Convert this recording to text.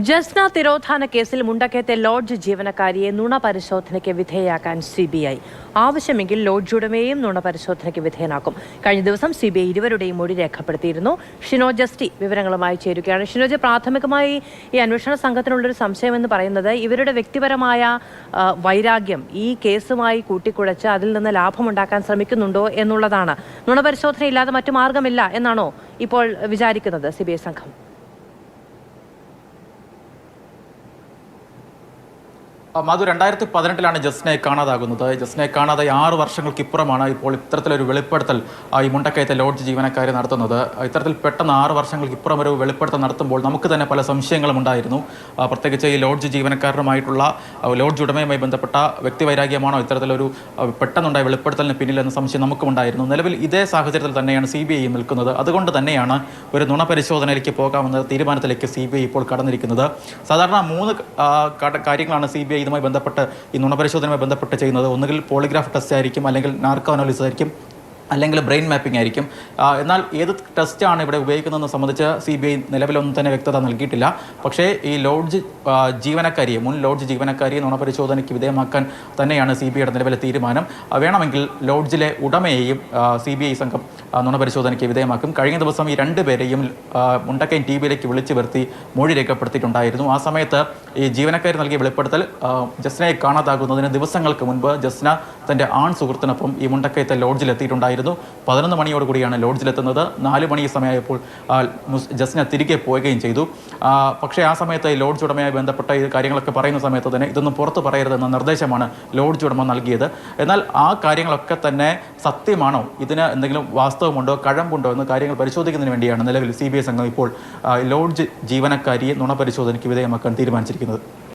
ജസ്ന തിരോധാന കേസിൽ മുണ്ടക്കയത്തെ ലോഡ്ജ് ജീവനക്കാരിയെ നുണ പരിശോധനയ്ക്ക് വിധേയയാക്കാൻ CBI. ആവശ്യമെങ്കിൽ ലോഡ്ജ് ഉടമയെയും നുണ പരിശോധനയ്ക്ക് വിധേയനാക്കും. കഴിഞ്ഞ ദിവസം CBI ഇരുവരുടെയും മൊഴി രേഖപ്പെടുത്തിയിരുന്നു. ഷിനോജ് ജസ്റ്റി വിവരങ്ങളുമായി ചേരുകയാണ്. ഷിനോജ്, പ്രാഥമികമായി ഈ അന്വേഷണ സംഘത്തിനുള്ളൊരു സംശയമെന്ന് പറയുന്നത് ഇവരുടെ വ്യക്തിപരമായ വൈരാഗ്യം ഈ കേസുമായി കൂട്ടിക്കുഴച്ച് അതിൽ നിന്ന് ലാഭമുണ്ടാക്കാൻ ശ്രമിക്കുന്നുണ്ടോ എന്നുള്ളതാണ്. നുണ പരിശോധനയില്ലാതെ മറ്റു മാർഗമില്ല എന്നാണോ ഇപ്പോൾ വിചാരിക്കുന്നത് CBI സംഘം? മധു, 2018 ജസ്നയെ കാണാതാകുന്നത്. ജസ്നയെ കാണാതെ 6 വർഷങ്ങൾക്കിപ്പുറമാണ് ഇപ്പോൾ ഇത്തരത്തിലൊരു വെളിപ്പെടുത്തൽ ഈ മുണ്ടക്കയത്തെ ലോഡ്ജ് ജീവനക്കാരെ നടത്തുന്നത്. ഇത്തരത്തിൽ പെട്ടെന്ന് 6 വർഷങ്ങൾക്കിപ്പുറം ഒരു വെളിപ്പെടുത്തൽ നടത്തുമ്പോൾ നമുക്ക് തന്നെ പല സംശയങ്ങളും ഉണ്ടായിരുന്നു. പ്രത്യേകിച്ച് ഈ ലോഡ്ജ് ജീവനക്കാരനുമായിട്ടുള്ള ലോഡ്ജ് ഉടമയുമായി ബന്ധപ്പെട്ട വ്യക്തിവൈരാഗ്യമാണോ ഇത്തരത്തിലൊരു പെട്ടെന്നുണ്ടായ വെളിപ്പെടുത്തലിന് പിന്നിലെന്ന സംശയം നമുക്കുണ്ടായിരുന്നു. നിലവിൽ ഇതേ സാഹചര്യത്തിൽ തന്നെയാണ് CBI നിൽക്കുന്നത്. അതുകൊണ്ട് തന്നെയാണ് ഒരു നുണ പരിശോധനയിലേക്ക് പോകാമെന്ന തീരുമാനത്തിലേക്ക് CBI ഇപ്പോൾ കടന്നിരിക്കുന്നത്. സാധാരണ 3 കാര്യങ്ങളാണ് CBI ഇതുമായി ബന്ധപ്പെട്ട് ഈ നുണപരിശോധനയുമായി ബന്ധപ്പെട്ട് ചെയ്യുന്നത്. ഒന്നുകിൽ പോളിഗ്രാഫ് ടെസ്റ്റ് ആയിരിക്കും, അല്ലെങ്കിൽ നാർക്കോ അനാലിസിസ് ആയിരിക്കും, അല്ലെങ്കിൽ ബ്രെയിൻ മാപ്പിംഗ് ആയിരിക്കും. എന്നാൽ ഏത് ടെസ്റ്റാണ് ഇവിടെ ഉപയോഗിക്കുന്നതെന്ന് സംബന്ധിച്ച് CBI നിലവിലൊന്നും തന്നെ വ്യക്തത നൽകിയിട്ടില്ല. പക്ഷേ ഈ ലോഡ്ജ് ജീവനക്കാരിയെ, മുൻ ലോഡ്ജ് ജീവനക്കാരിയെ നുണപരിശോധനയ്ക്ക് വിധേയമാക്കാൻ തന്നെയാണ് CBIയുടെ നിലവിലെ തീരുമാനം. വേണമെങ്കിൽ ലോഡ്ജിലെ ഉടമയെയും CBI സംഘം നുണപരിശോധനയ്ക്ക് വിധേയമാക്കും. കഴിഞ്ഞ ദിവസം ഈ 2 പേരെയും മുണ്ടക്കയം TVയിലേക്ക് വിളിച്ചു വരുത്തി മൊഴി രേഖപ്പെടുത്തിയിട്ടുണ്ടായിരുന്നു. ആ സമയത്ത് ഈ ജീവനക്കാർ നൽകിയ വെളിപ്പെടുത്തൽ ജസ്നയെ കാണാതാകുന്നതിന് ദിവസങ്ങൾക്ക് മുൻപ് ജസ്ന തൻ്റെ ആൺ സുഹൃത്തിനൊപ്പം ഈ മുണ്ടക്കയത്തെ ലോഡ്ജിലെത്തിയിട്ടുണ്ടായിരുന്നു. 11 മണിയോടുകൂടിയാണ് ലോഡ്ജിലെത്തുന്നത്. 4 മണി സമയമായപ്പോൾ ജസ്ന തിരികെ പോവുകയും ചെയ്തു. പക്ഷേ ആ സമയത്ത് ഈ ലോഡ്ജ് ഉടമയുമായി ബന്ധപ്പെട്ട ഈ കാര്യങ്ങളൊക്കെ പറയുന്ന സമയത്ത് തന്നെ ഇതൊന്നും പുറത്ത് പറയരുതെന്ന നിർദ്ദേശമാണ് ലോഡ്ജ് ഉടമ നൽകിയത്. എന്നാൽ ആ കാര്യങ്ങളൊക്കെ തന്നെ സത്യമാണോ, ഇതിന് എന്തെങ്കിലും വാസ്തവമുണ്ടോ, കഴമ്പുണ്ടോ എന്ന കാര്യങ്ങൾ പരിശോധിക്കുന്നതിന് വേണ്ടിയാണ് നിലവിൽ CBI സംഘം ഇപ്പോൾ ലോഡ്ജ് ജീവനക്കാരിയെ നുണ പരിശോധനയ്ക്ക് വിധേയമാക്കാൻ തീരുമാനിച്ചിരിക്കുന്നത്.